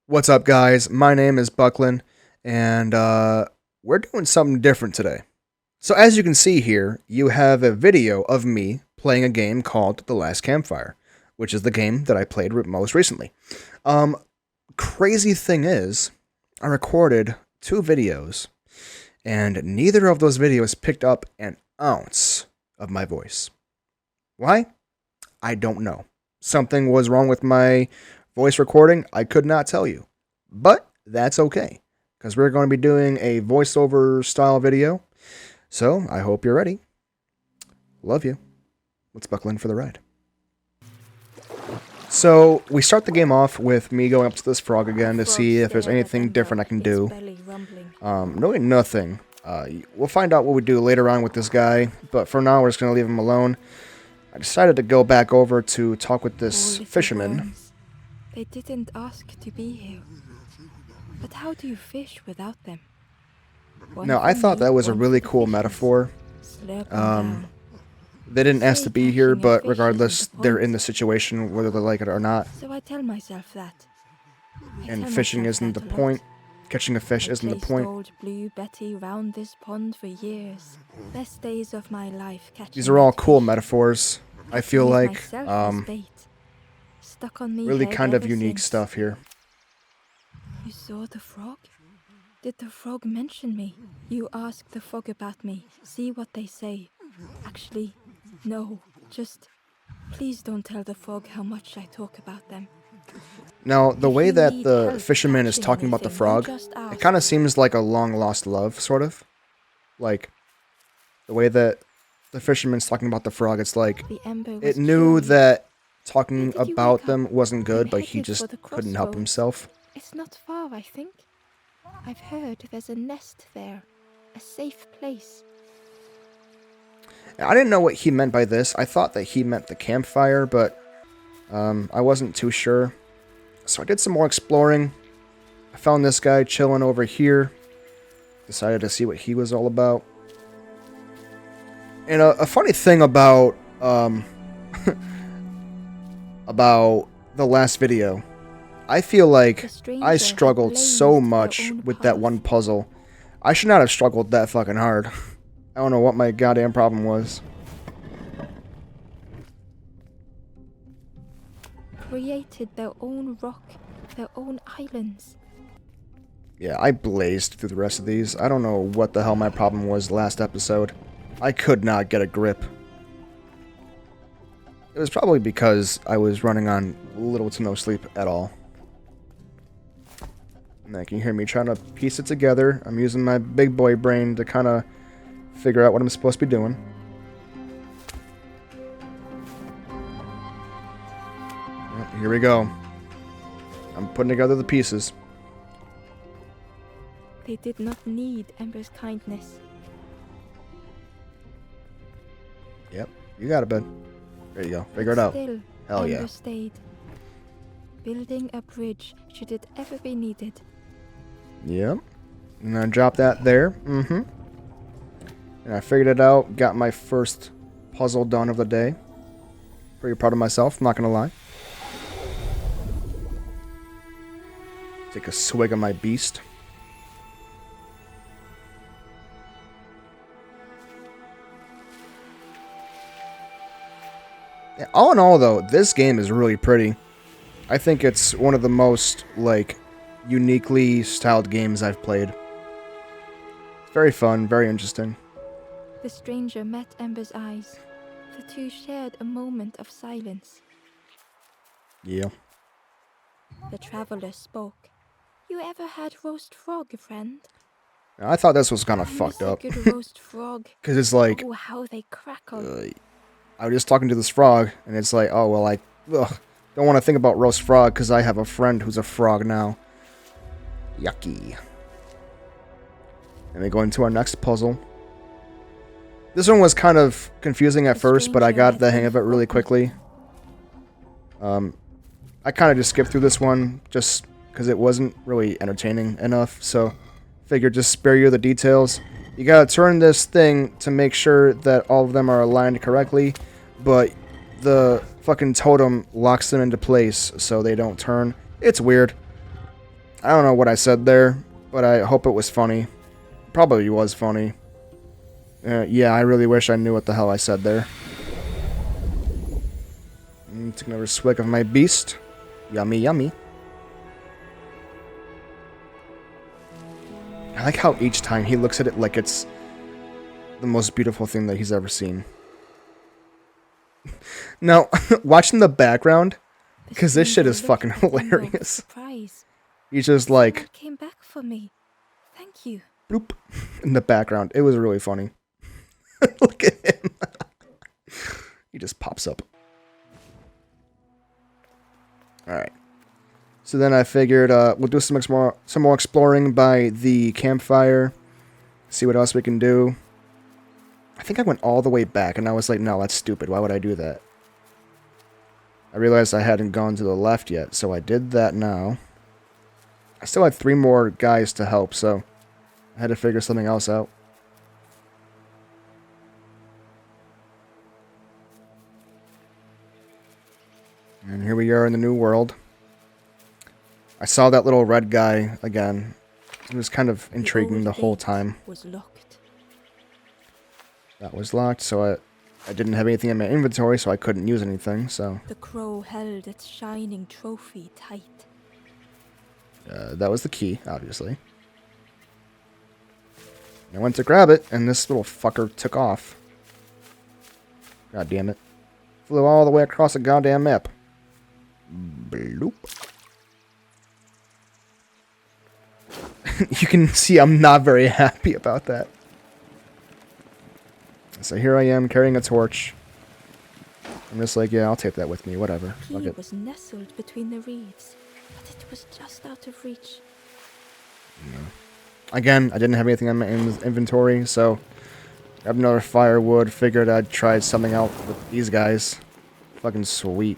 What's up, guys? My name is Bucklin, and we're doing something different today. So, as you can see here, you have a video of me playing a game called The Last Campfire, which is the game that I played most recently. Um, Crazy thing is, I recorded 2 videos, and neither of those videos picked up an ounce of my voice. Why? I don't know. Something was wrong with my voice recording. I could not tell you. But that's okay, because we're going to be doing a voiceover style video. So I hope you're ready. Love you. Let's buckle in for the ride. So we start the game off with me going up to this frog again to see if there's anything different I can do. Knowing nothing. We'll find out what we do later on with this guy, but for now we're just going to leave him alone. I decided to go back over to talk with this fisherman. They didn't ask to be here. But how do you fish without them? Now, I thought that was a really cool metaphor. They didn't ask to be here, but regardless, they're in the situation whether they like it or not. So I tell myself that. And fishing isn't the point. Catching a fish isn't the point. Old Blue Betty round this pond for years. Best days of my life catching. These are all cool metaphors. I feel like Stuck on me really kind of unique stuff here. You saw the frog? Did the frog mention me? You ask the frog about me. See what they say. Actually, no. Just please don't tell the frog how much I talk about them. Now, the way that the fisherman is talking about the frog, it kind of seems like a long-lost love, sort of. Like, the way that the fisherman's talking about the frog, it's like, it knew that talking about them wasn't good, but he just couldn't help himself. It's not far, I think. I've heard there's a nest there. A safe place. I didn't know what he meant by this. I thought that he meant the campfire, but I wasn't too sure. So I did some more exploring. I found this guy chilling over here. Decided to see what he was all about. And a funny thing about about the last video, I feel like I struggled so much with that one puzzle. I should not have struggled that fucking hard. I don't know what my goddamn problem was. Created their own rock, their own islands. Yeah, I blazed through the rest of these. I don't know what the hell my problem was last episode. I could not get a grip. It was probably because I was running on little to no sleep at all. And then can you hear me trying to piece it together? I'm using my big boy brain to kind of figure out what I'm supposed to be doing. Well, here we go. I'm putting together the pieces. They did not need Ember's kindness. Yep, you got it, bud. There you go. Figure it out. Still, Hell yeah. Ember stayed. Building a bridge should it ever be needed. Yep. And I dropped that there. Mm-hmm. And I figured it out. Got my first puzzle done of the day. Pretty proud of myself, I'm not gonna lie. Take a swig of my beast. Yeah, all in all, though, this game is really pretty. I think it's one of the most, like, uniquely styled games I've played. It's very fun, very interesting. The stranger met Ember's eyes. The two shared a moment of silence. Yeah. The traveler spoke. You ever had roast frog, friend? I thought this was kind of fucked up. Good roast frog. Because it's like, oh, how they crackle. I was just talking to this frog, and it's like, oh, well, I don't want to think about roast frog because I have a friend who's a frog now. Yucky. And we go into our next puzzle. This one was kind of confusing at first, but I got the hang of it really quickly. I kind of just skipped through this one just because it wasn't really entertaining enough, so figured just spare you the details. You gotta turn this thing to make sure that all of them are aligned correctly, but the fucking totem locks them into place so they don't turn. It's weird. I don't know what I said there, but I hope it was funny. Probably was funny. Yeah, I really wish I knew what the hell I said there. Take another swig of my beast. Yummy, yummy. I like how each time he looks at it like it's the most beautiful thing that he's ever seen. Now, watching the background, because this shit is fucking hilarious. He's just like, came back for me. Thank you. Bloop, in the background. It was really funny. Look at him. He just pops up. Alright. So then I figured we'll do some more exploring by the campfire. See what else we can do. I think I went all the way back and I was like, no, that's stupid. Why would I do that? I realized I hadn't gone to the left yet, so I did that now. I still had 3 more guys to help, so I had to figure something else out. And here we are in the new world. I saw that little red guy again. It was kind of intriguing the whole time. Was locked. That was locked, so I didn't have anything in my inventory, so I couldn't use anything, so... The crow held its shining trophy tight. That was the key, obviously. I went to grab it, and this little fucker took off. God damn it. Flew all the way across the goddamn map. Bloop. You can see I'm not very happy about that. So here I am carrying a torch. I'm just like, yeah, I'll take that with me, whatever. Fuck it. Was nestled between the reeds, but it was just out of reach. Yeah. Again, I didn't have anything in my inventory, so grabbed another firewood, figured I'd try something out with these guys. Fucking sweet.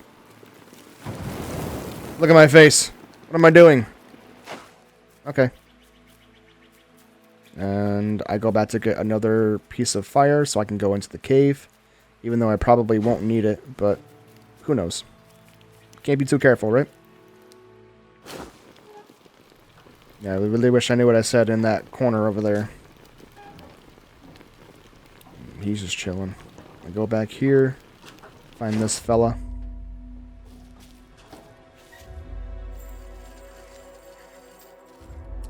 Look at my face. What am I doing? Okay. And I go back to get another piece of fire so I can go into the cave. Even though I probably won't need it, but who knows. Can't be too careful, right? Yeah, I really wish I knew what I said in that corner over there. He's just chilling. I go back here, find this fella.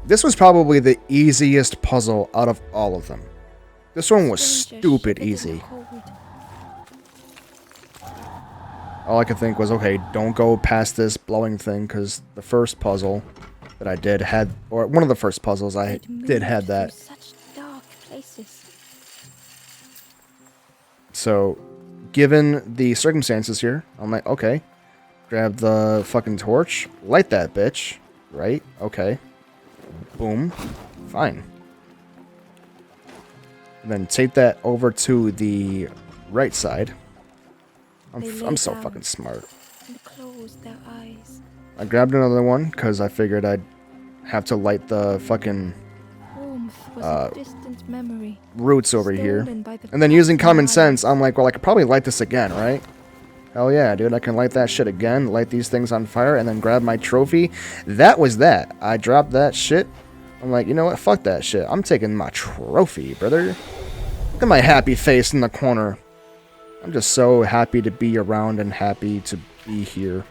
This was probably the easiest puzzle out of all of them. This one was stupid easy. All I could think was, okay, don't go past this blowing thing, because the first puzzle that I did had, or one of the first puzzles I did had that. Such dark places. So, given the circumstances here, I'm like, okay, grab the fucking torch, light that bitch, right? Okay. Boom. Fine. And then take that over to the right side. I'm so fucking smart. And closed their eyes. I grabbed another one because I figured I'd have to light the fucking Warmth was a distant memory, roots over here. by the And then using common sense, I'm like, well, I could probably light this again, right? Hell yeah, dude, I can light that shit again, light these things on fire, and then grab my trophy. That was that. I dropped that shit. I'm like, you know what? Fuck that shit. I'm taking my trophy, brother. Look at my happy face in the corner. I'm just so happy to be around and happy to be here.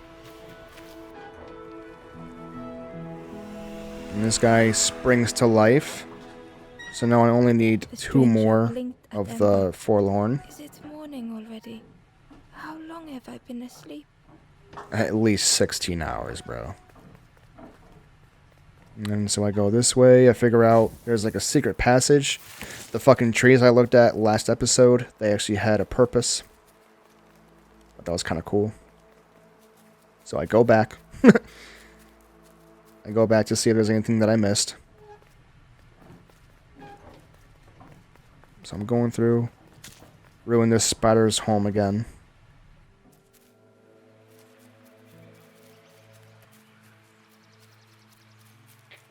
And this guy springs to life. So now I only need 2 more of the forlorn. Is it morning already? How long have I been asleep? At least 16 hours, bro. And so I go this way. I figure out there's like a secret passage. The fucking trees I looked at last episode, they actually had a purpose. But that was kind of cool. So I go back. I go back to see if there's anything that I missed. So I'm going through. Ruin this spider's home again.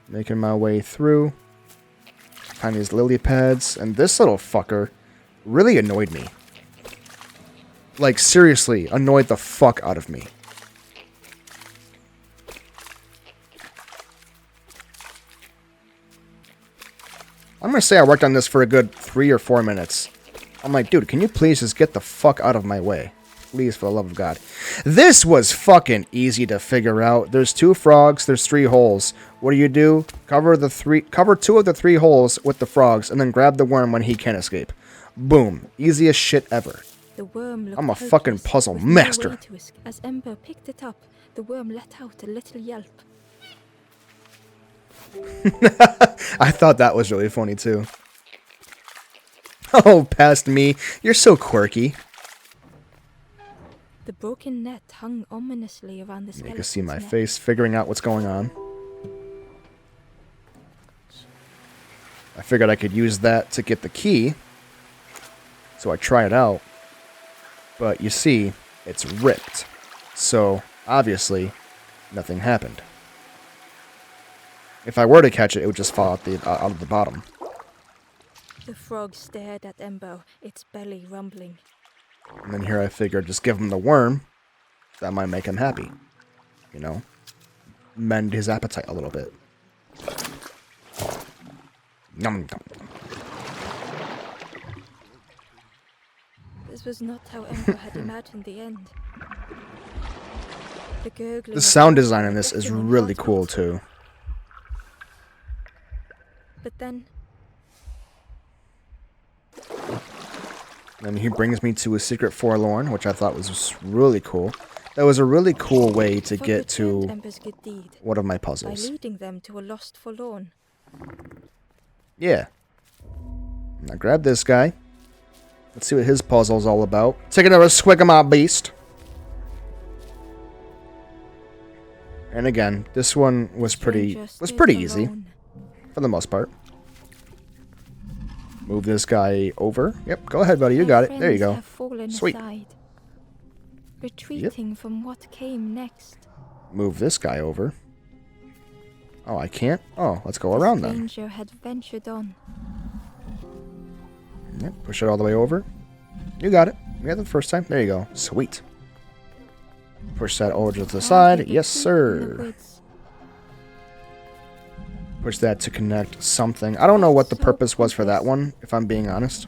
Making my way through. Find these lily pads. And this little fucker really annoyed me. Like, seriously, annoyed the fuck out of me. I'm going to say I worked on this for a good 3 or 4 minutes. I'm like, dude, can you please just get the fuck out of my way? Please, for the love of God. This was fucking easy to figure out. There's 2 frogs, there's 3 holes. What do? Cover 2 of the 3 holes with the frogs, and then grab the worm when he can't escape. Boom. Easiest shit ever. The worm looked I'm a fucking helpless, puzzle with no master. way to As Ember picked it up, the worm let out a little yelp. I thought that was really funny, too. Oh, past me. You're so quirky. The broken net hung ominously around the You skeleton's can see my neck. face figuring out what's going on. I figured I could use that to get the key. So I try it out. But you see, it's ripped. So, obviously, nothing happened. If I were to catch it, it would just fall out of the bottom. The frog stared at Ember, its belly rumbling. And then here I figured just give him the worm. That might make him happy. You know? Mend his appetite a little bit. Nom, nom. This was not how Ember had imagined the end. The gurgling The of sound water design in this is affected him really hard. cool too. But then, And he brings me to a secret forlorn, which I thought was really cool. That was a really cool way to Frog get returned to Ember's good deed one of my by puzzles. leading them to a lost forlorn. Yeah. Now grab this guy. Let's see what his puzzle's all about. Take another swig of my beast. And again, this one was pretty easy for the most part. Move this guy over. Yep, go ahead, buddy. You got it. There you go. Sweet. Aside, retreating from what came next. Move this guy over. Oh, I can't? Oh, let's go around The then. stranger had ventured on. Yep, push it all the way over. You got it. You got it the first time. There you go. Sweet. Push that over to the side. Yes, sir. Push that to connect something. I don't know what the purpose was for that one, if I'm being honest.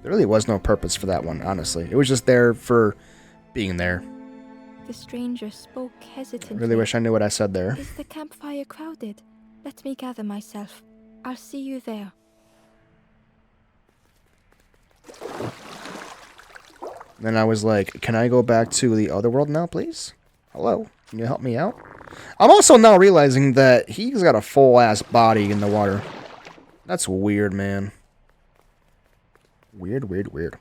There really was no purpose for that one, honestly. It was just there for being there. The stranger spoke I hesitantly. really wish I knew what I said there. Is the campfire crowded? Let me gather myself. I'll see you there. Then I was like, can I go back to the other world now, please? Hello? Can you help me out? I'm also now realizing that he's got a full-ass body in the water. That's weird, man. Weird, weird, weird.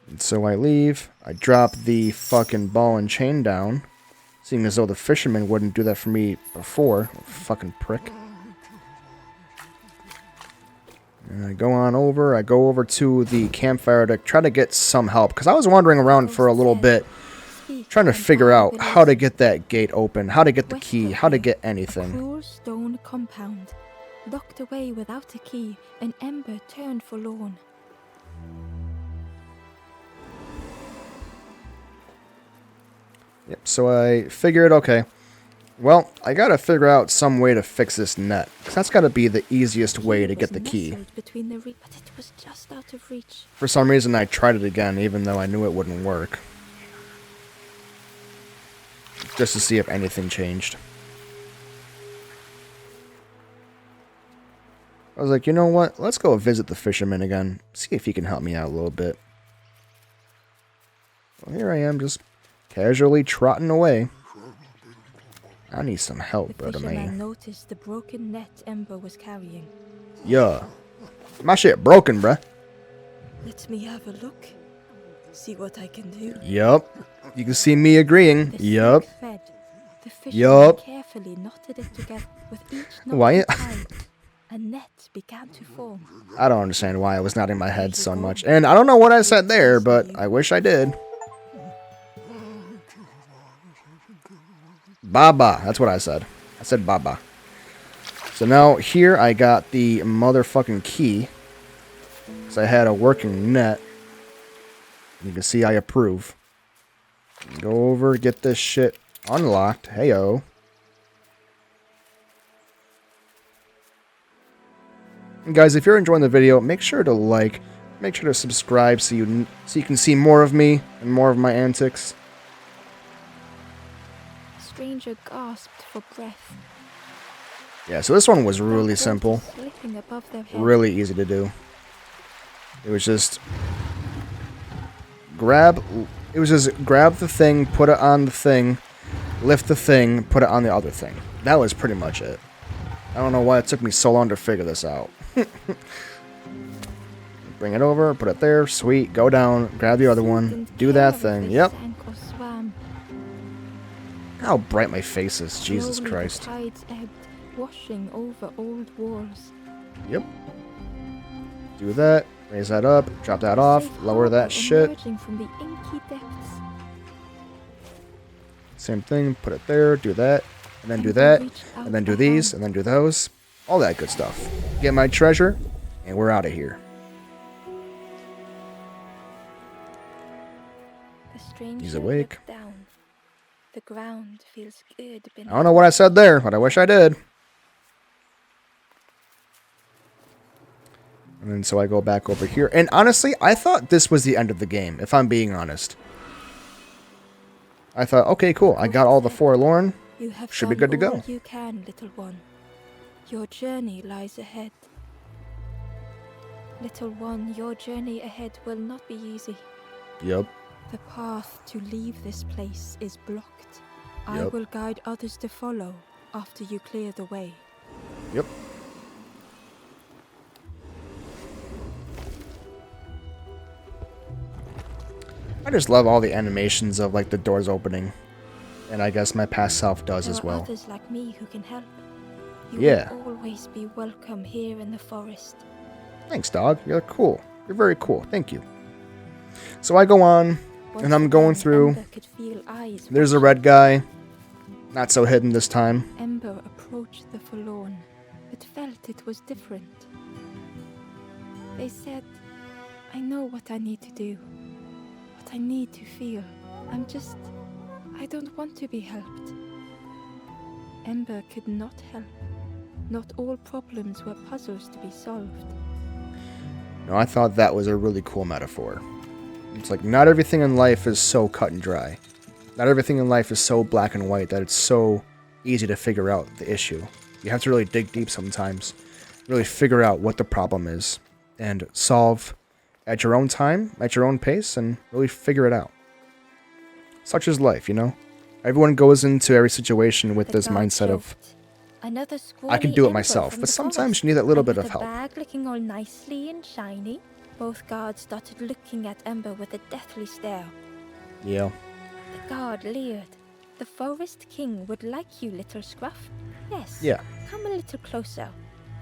And so I leave. I drop the fucking ball and chain down. Seeing as though the fisherman wouldn't do that for me before. Fucking prick. And I go on over. I go over to the campfire to try to get some help. Because I was wandering around for a little bit. Trying to figure out how to get that gate open. How to get the key. How to get A anything. cruel stone compound. Locked away without a key, an Ember turned forlorn. Yep, so I figured, okay, well, I gotta figure out some way to fix this net. Because that's gotta be the easiest way to get the key. But it was just out of reach. For some reason, I tried it again, even though I knew it wouldn't work. Just to see if anything changed. I was like, you know what? Let's go visit the fisherman again. See if he can help me out a little bit. Well, here I am, just casually trotting away. I need some help, The brother fisherman man. noticed the broken net Ember was carrying. Yeah. My shit broken, bruh. Let me have a look. See what I can do. Yup. You can see me agreeing. The Yup. snake fed. The fisherman Yup. carefully knotted it together with each knot Why? tied. A net began to form. I don't understand why I was nodding my head so much. And I don't know what I said there, but I wish I did. Baba. That's what I said. I said Baba. So now here I got the motherfucking key. So I had a working net. You can see I approve. Go over, get this shit Unlocked. Heyo. And guys, if you're enjoying the video, make sure to like, make sure to subscribe so you can see more of me and more of my antics. The stranger gasped for breath. Yeah, so this one was really simple. Slipping above their head. Really easy to do. It was just grab the thing, put it on the thing, lift the thing, put it on the other thing. That was pretty much it. I don't know why it took me so long to figure this out. Bring it over, put it there, sweet, go down, grab the other one, do that thing. Yep. How bright my face is, Jesus Christ. The tides ebbed, washing over old walls. Yep. Do that, raise that up, drop that off, lower that shit. Emerging from the inky depths. Same thing, put it there, do that, and then do that, and then do these, and then do those. All that good stuff. Get my treasure, and we're out of here. The stranger He's awake. looked down. The ground feels good beneath. I don't know what I said there, but I wish I did. And then so I go back over here. And honestly, I thought this was the end of the game, if I'm being honest. I thought, okay, cool. I got all the forlorn. You have Should be done good to all go. you can, little one. Your journey lies ahead. Little one, your journey ahead will not be easy. Yep. The path to leave this place is blocked. I Yep. will guide others to follow after you clear the way. Yep. I just love all the animations of like the doors opening. And I guess my past self does as There are well. others like me who can help. You Yeah. will always be welcome here in the forest. Thanks, dog. You're cool. You're very cool. Thank you. So I go on, and I'm going through. Ember could feel eyes There's a watching. red guy. Not so hidden this time. Ember approached the forlorn, but felt it was different. They said, I know what I need to do, what I need to feel. I don't want to be helped. Ember could not help. Not all problems were puzzles to be solved. No, I thought that was a really cool metaphor. It's like, not everything in life is so cut and dry. Not everything in life is so black and white that it's so easy to figure out the issue. You have to really dig deep sometimes. Really figure out what the problem is. And solve at your own time, at your own pace, and really figure it out. Such is life, you know? Everyone goes into every situation with The this guard mindset of, joked. Another I can scrawny do it ember myself, from but the sometimes forest, you need that little and bit with of the help. bag looking all nicely and shiny. Both guards started looking at Ember with a deathly stare. Yeah. The guard leered. The Forest King would like you, little scruff. Yes. Yeah. Come a little closer.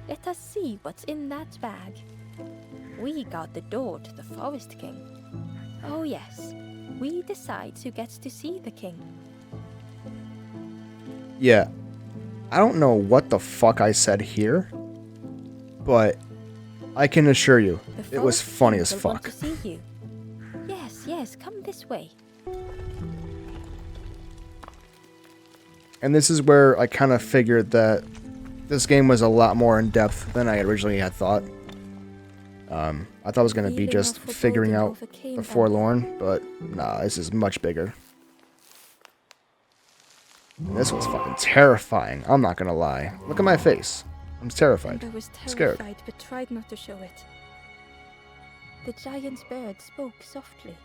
Let us see what's in that bag. We guard the door to the Forest King. Oh yes. We decide who gets to see the king. Yeah. I don't know what the fuck I said here, but I can assure you, The it was Forest funny King as will want fuck. to see you. Yes, come this way. And this is where I kind of figured that this game was a lot more in depth than I originally had thought. I thought it was going to be Feeling just of figuring foreboding out overcame the Ember. forlorn, but nah, this is much bigger. And this was fucking terrifying. I'm not going to lie. Look at my face. I'm terrified. Ember was Scared. terrified but tried not to show it. The giant bird spoke softly.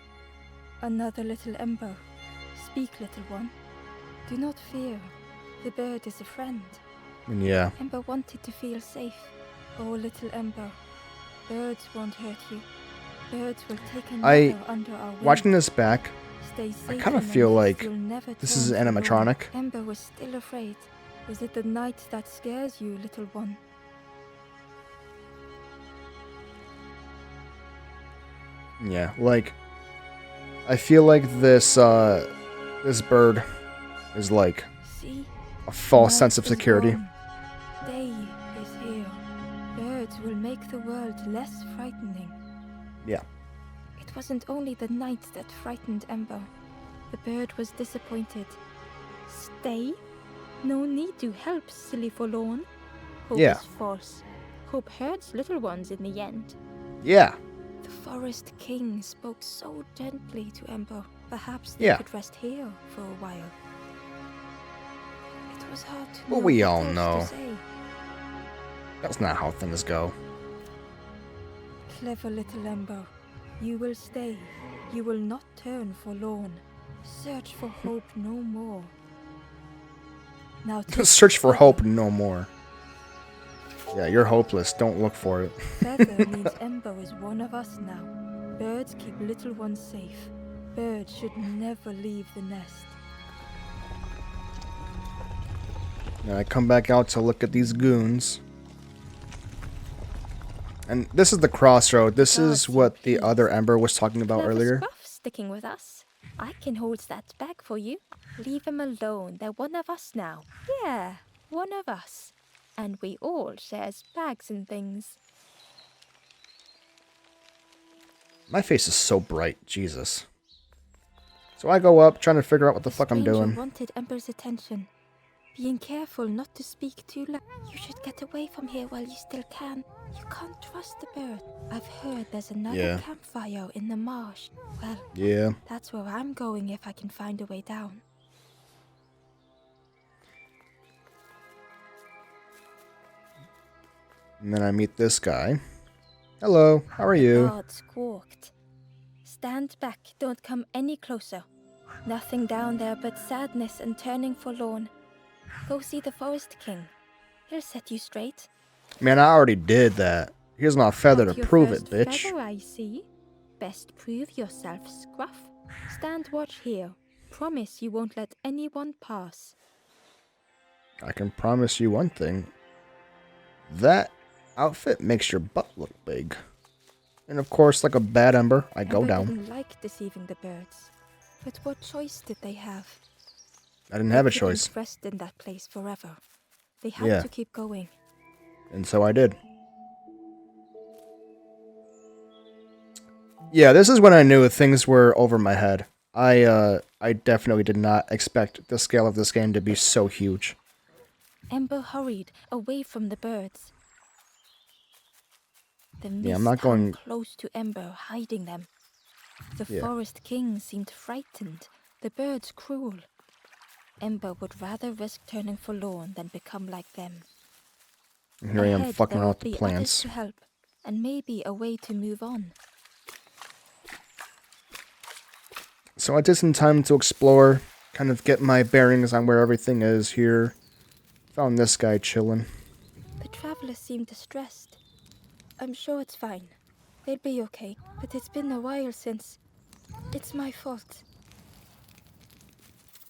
Another little Ember. Speak, little one. Do not fear. The bird is a friend. And yeah, Ember wanted to feel safe. Oh, little Ember. Birds won't hurt you. Birds will take another under our wing. watching this back, Stay safe I kind of in the feel nest like you'll never this turn is to animatronic. Lord. Ember was still afraid. Is it the night that scares you, little one? Yeah, like, I feel like this bird is like See? a false Night sense of is security. gone. Day is here. Birds will make the world less frightening. Yeah. It wasn't only the night that frightened Ember. The bird was disappointed. Stay? No need to help, silly forlorn. Hope Yeah. is false. Hope hurts little ones in the end. Yeah. The Forest King spoke so gently to Ember. Perhaps they Yeah. could rest here for a while. It was hard to Well, know we what all else know. to say. That's not how things go. Clever little Ember, you will stay. You will not turn forlorn. Search for hope no more. Now take Search for hope Feather. no more. Yeah, you're hopeless. Don't look for it. Feather means Ember is one of us now. Birds keep little ones safe. Birds should never leave the nest. Now I come back out to look at these goons. And this is the crossroad. This is Gods what the in other peace. Ember was talking about Clever earlier. Scruff sticking with us. I can hold that bag for you. Leave him alone. They're one of us now. Yeah, one of us. And we all shares bags and things. My face is so bright. Jesus. So I go up, trying to figure out what the fuck I'm stranger doing. wanted Ember's attention. Being careful not to speak too loud. You should get away from here while you still can. You can't trust the bird. I've heard there's another campfire in the marsh. Well, Yeah. that's where I'm going if I can find a way down. And then I meet this guy. Hello, how are you? The guard squawked. Stand back, don't come any closer. Nothing down there but sadness and turning forlorn. Go see the Forest King. He'll set you straight. Man, I already did that. Here's my feather Got to your prove it, first bitch. Feather, I see. Best prove yourself, Scruff. Stand watch here. Promise you won't let anyone pass. I can promise you one thing. That outfit makes your butt look big. And of course, like a bad Ember, I go Ember down. didn't like deceiving the birds. But what choice did they have? I didn't have a They couldn't choice. rest in that place forever. They had Yeah. to keep going. And so I did. Yeah, this is when I knew things were over my head. I definitely did not expect the scale of this game to be so huge. Ember hurried away from the birds. The mist I'm not hung going- close to Ember, hiding them. The Yeah. Forest King seemed frightened, the birds cruel. Ember would rather risk turning forlorn than become like them. And here I am Ahead, fucking there around would with the be others plants. to help, and maybe a way to move on. So I did some time to explore, kind of get my bearings on where everything is here. Found this guy chilling. The traveler seemed distressed. I'm sure it's fine. They'll be okay, but it's been a while since... It's my fault.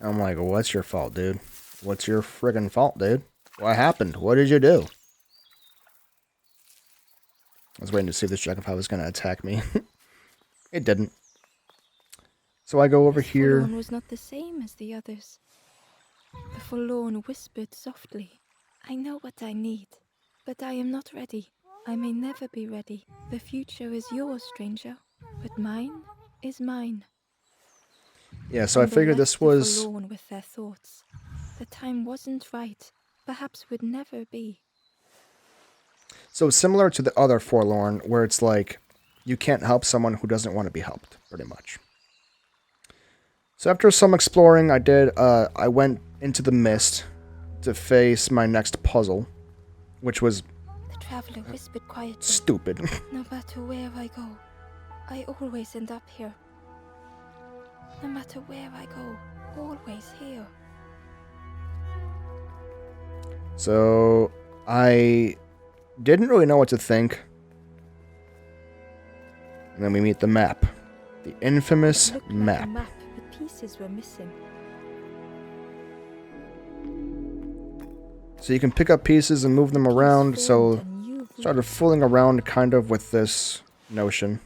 I'm like, what's your fault, dude? What's your friggin' fault, dude? What happened? What did you do? I was waiting to see if this dragonfly was going to attack me. It didn't. So I go over This here. forlorn was not the same as the others. The forlorn whispered softly. I know what I need, but I am not ready. I may never be ready. The future is yours, stranger, but mine is mine. Yeah, so I And they figured left this the was... forlorn with their thoughts. The time wasn't right. Perhaps would never be. So similar to the other Forlorn, where it's like, you can't help someone who doesn't want to be helped, pretty much. So after some exploring, I went into the mist to face my next puzzle, which was The traveler whispered quietly. stupid. No matter where I go, I always end up here. No matter where I go, always here. So I didn't really know what to think. And then we meet the map. The infamous It looked map. like a map, but pieces were missing. So you can pick up pieces and move them around, Piece so formed a new route. started fooling around kind of with this notion.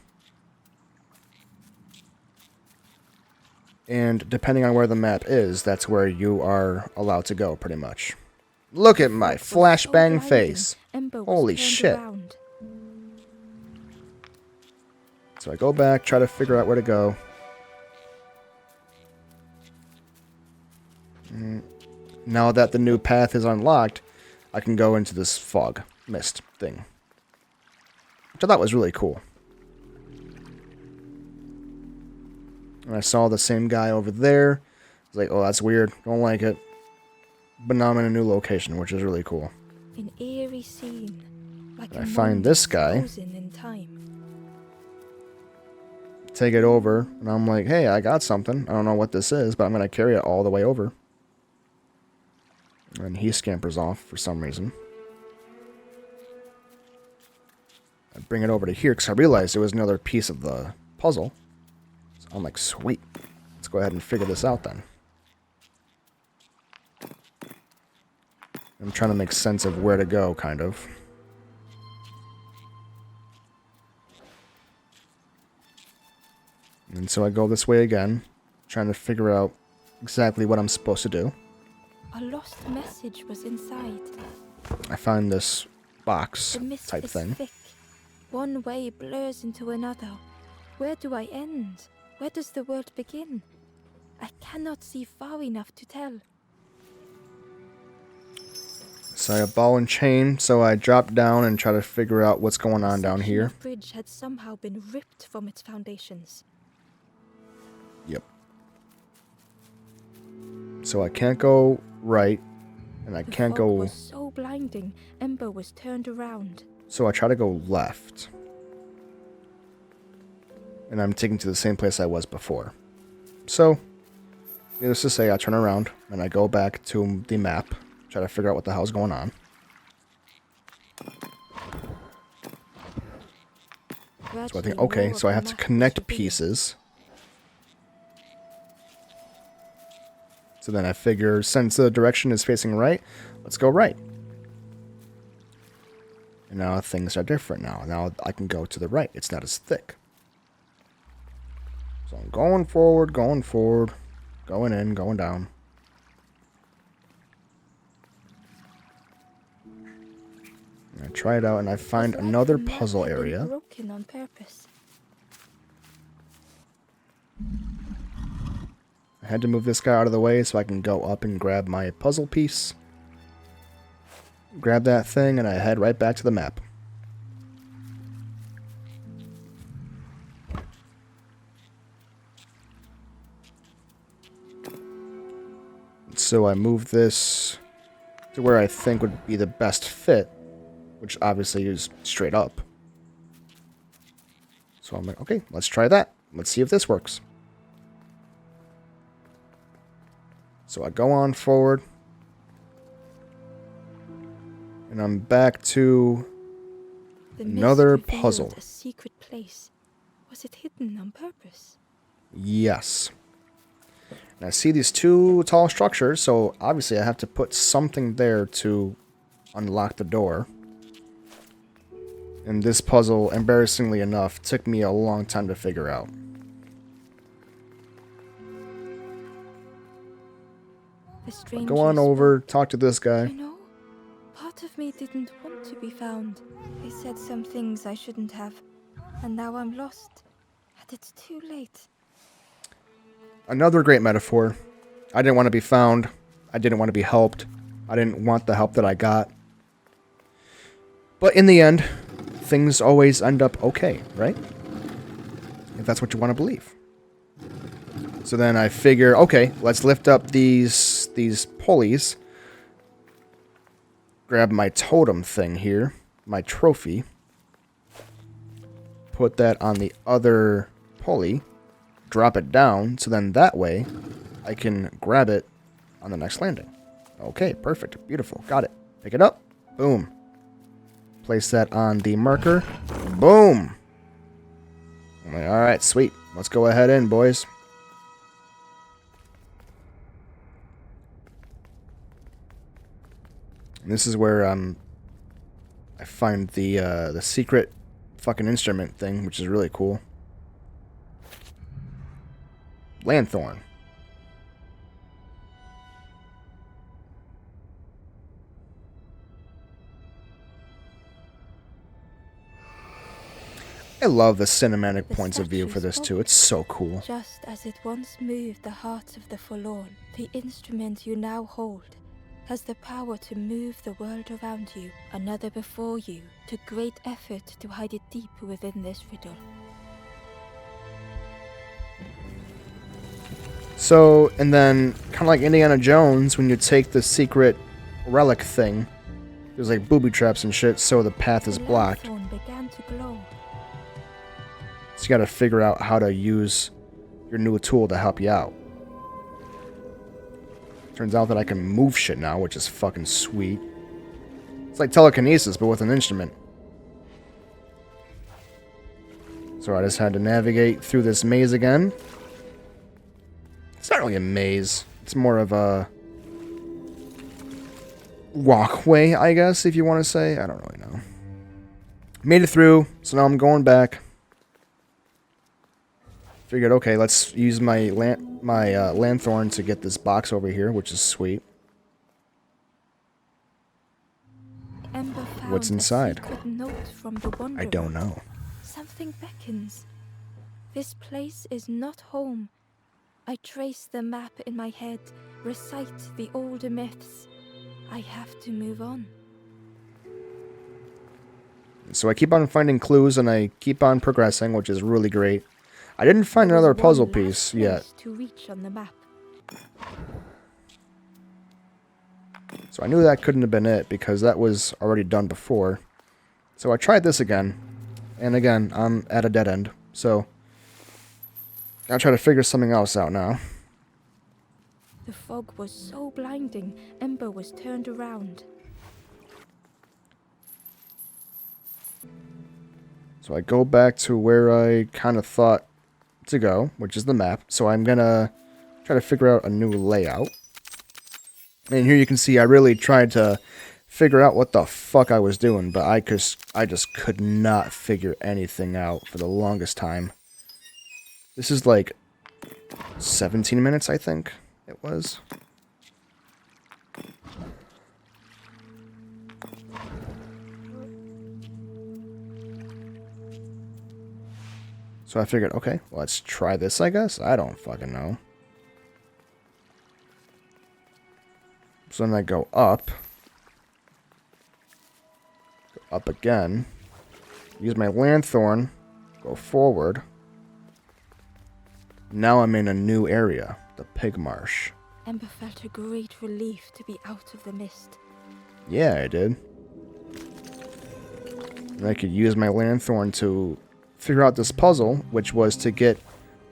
And depending on where the map is, that's where you are allowed to go, pretty much. Look at my It was so flashbang blinding, face. Ember was Holy turned shit. around. So I go back, try to figure out where to go. now that the new path is unlocked, I can go into this fog mist thing, which I thought was really cool. And I saw the same guy over there. I was like, oh, that's weird. Don't like it. But now I'm in a new location, which is really cool. An eerie scene, like I find this guy. frozen in time. Take it over, and I'm like, hey, I got something. I don't know what this is, but I'm going to carry it all the way over. And he scampers off for some reason. I bring it over to here because I realized it was another piece of the puzzle. So I'm like, sweet. Let's go ahead and figure this out then. I'm trying to make sense of where to go, kind of. And so I go this way again, trying to figure out exactly what I'm supposed to do. A lost message was inside. I find this box The mist type is thing. thick. One way blurs into another. Where do I end? Where does the world begin? I cannot see far enough to tell. So I have ball and chain, so I drop down and try to figure out what's going on down Section here. of bridge had somehow been ripped from its foundations. Yep. So I can't go right, and I The can't fog go... was so blinding, Ember was turned around. So I try to go left. And I'm taken to the same place I was before. So, needless to say, I turn around, and I go back to the map, try to figure out what the hell's going on. So I think, okay, so I have to connect pieces. So then I figure, since the direction is facing right, let's go right. And now things are different now. Now I can go to the right. It's not as thick. So I'm going forward, going in, going down. And I try it out, and I find another puzzle area. Broken on purpose. I had to move this guy out of the way so I can go up and grab my puzzle piece. Grab that thing, and I head right back to the map. So I move this to where I think would be the best fit, which obviously is straight up. So I'm like, okay, let's try that. Let's see if this works. So I go on forward. And I'm back to another puzzle. A secret place. Was it hidden on purpose? Yes. And I see these two tall structures, so obviously I have to put something there to unlock the door. And this puzzle, embarrassingly enough, took me a long time to figure out. Go on over, talk to this guy. You know, part of me didn't want to be found. I said some things I shouldn't have, and now I'm lost. And it's too late. Another great metaphor. I didn't want to be found. I didn't want to be helped. I didn't want the help that I got. But in the end, things always end up okay, right? If that's what you want to believe. So then I figure, okay, let's lift up these pulleys. Grab my totem thing here, my trophy. Put that on the other pulley. Drop it down, so then that way I can grab it on the next landing. Okay, perfect. Beautiful. Got it. Pick it up. Boom. Place that on the marker. Boom. I'm like, alright, sweet. Let's go ahead in, boys. And this is where I find the secret fucking instrument thing, which is really cool. Lanthorn. I love the cinematic points of view for this too. It's so cool. Just as it once moved the hearts of the forlorn, the instrument you now hold has the power to move the world around you, another before you, to great effort to hide it deep within this riddle. So, and then, kind of like Indiana Jones, when you take the secret relic thing, there's like booby traps and shit, so the path is blocked. The lanthorn began to glow. So you gotta figure out how to use your new tool to help you out. Turns out that I can move shit now, which is fucking sweet. It's like telekinesis, but with an instrument. So I just had to navigate through this maze again. It's not really a maze. It's more of a walkway, I guess, if you want to say. I don't really know. Made it through, so now I'm going back. Figured, okay, let's use my lanthorn to get this box over here, which is sweet. Ember found What's inside? A secret note from the wanderer. I don't know. Something beckons. This place is not home. I trace the map in my head, recite the older myths. I have to move on. So I keep on finding clues and I keep on progressing, which is really great. I didn't find There was another one puzzle last piece yet. place to reach on the map. So I knew that couldn't have been it because that was already done before. So I tried this again. And again, I'm at a dead end. So I'll try to figure something else out now. The fog was so blinding, Ember was turned around. So I go back to where I kind of thought to go, which is the map. So I'm gonna try to figure out a new layout. And here you can see I really tried to figure out what the fuck I was doing, but I just could not figure anything out for the longest time. This is like 17 minutes, I think it was. So I figured, okay, let's try this, I guess. I don't fucking know. So then I go up. Go up again. Use my lanthorn. Go forward. Now I'm in a new area. The pig marsh. Ember felt a great relief to be out of the mist. Yeah, I did. And I could use my lanthorn to figure out this puzzle, which was to get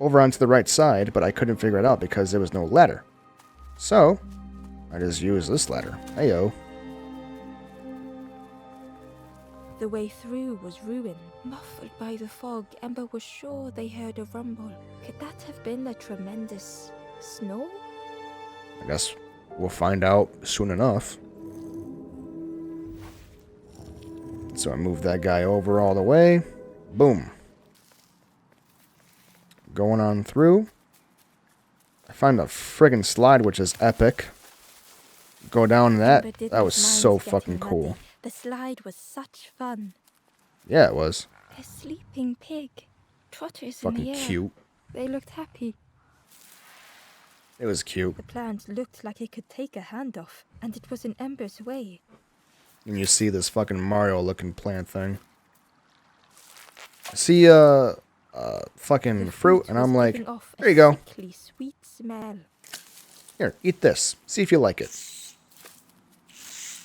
over onto the right side, but I couldn't figure it out because there was no ladder. So, I just used this ladder. Heyo. The way through was ruin. Muffled by the fog, Ember was sure they heard a rumble. Could that have been a tremendous snow? I guess we'll find out soon enough. So I move that guy over all the way. Boom. Going on through. I find a friggin' slide, which is epic. Go down that. Ember didn't That was mind so getting fucking muddy. cool. The slide was such fun. Yeah, it was. A sleeping pig. Trotters Fucking in the air. cute. They looked happy. It was cute. The plant looked like it could take a hand off, and it was in Ember's way. And you see this fucking Mario-looking plant thing. I see fucking The fruit, and was I'm like, giving off a there you go. sickly sweet smell. Here, eat this. See if you like it.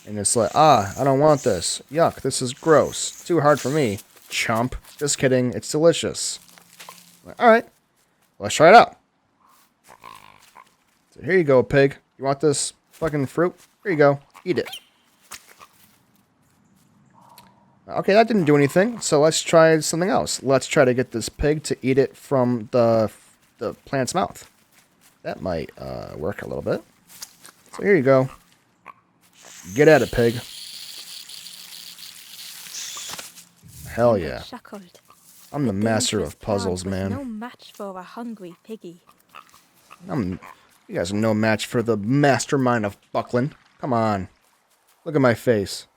And it's like, I don't want this. Yuck, this is gross. Too hard for me. Chump. Just kidding, it's delicious. Alright, let's try it out. So here you go, pig. You want this fucking fruit? Here you go. Eat it. Okay, that didn't do anything, so let's try something else. Let's try to get this pig to eat it from the plant's mouth. That might work a little bit. So here you go. Get at it, pig. Hell Ember yeah. chuckled. I'm the The master dangerous of puzzles, plant was man. no match for a hungry piggy. You guys are no match for the mastermind of Bucklin. Come on. Look at my face.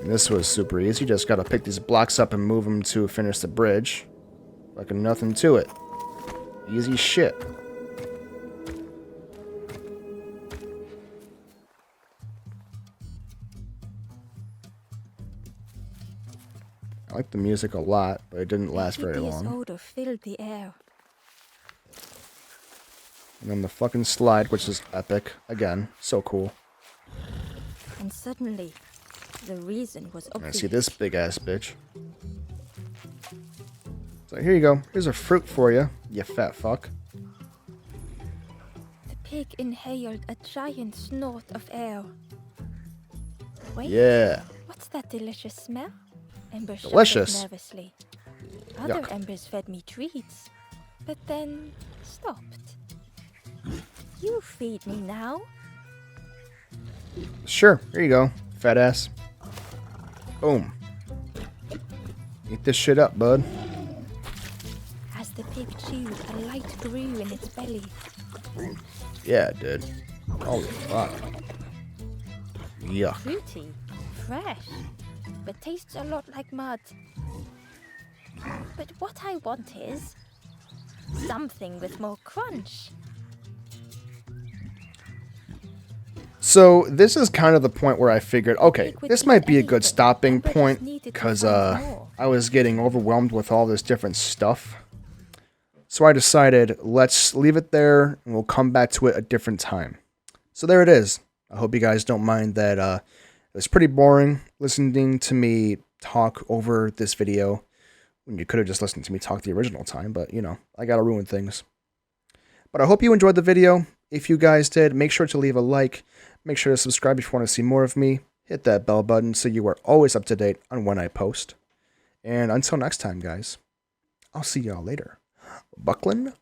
And this was super easy. You just gotta pick these blocks up and move them to finish the bridge. Fucking nothing to it. Easy shit. like the music a lot, but it didn't last A very hideous long. odor filled the air. And then the fucking slide, which is epic. Again, so cool. And suddenly, the reason was I obvious. see this big ass bitch. So here you go. Here's a fruit for you, you fat fuck. The pig inhaled a giant snort of air. Wait, Yeah. what's that delicious smell? Ember Delicious. shuffled nervously. Other Yuck. embers fed me treats, but then stopped. You feed me now. Sure, here you go, fat ass. Boom. Eat this shit up, bud. As the pig chewed, a light grew in its belly. Yeah, it did. Holy fuck. Yuck. Fruity, fresh, but tastes a lot like mud. But what I want is something with more crunch. So this is kind of the point where I figured, okay, this might be a good stopping point because I was getting overwhelmed with all this different stuff. So I decided, let's leave it there and we'll come back to it a different time. So there it is. I hope you guys don't mind that it was pretty boring listening to me talk over this video when you could have just listened to me talk the original time, but you know, I gotta ruin things. But I hope you enjoyed the video. If you guys did, make sure to leave a like. Make sure to subscribe if you want to see more of me. Hit that bell button so you are always up to date on when I post. And until next time, guys, I'll see y'all later. Bucklin.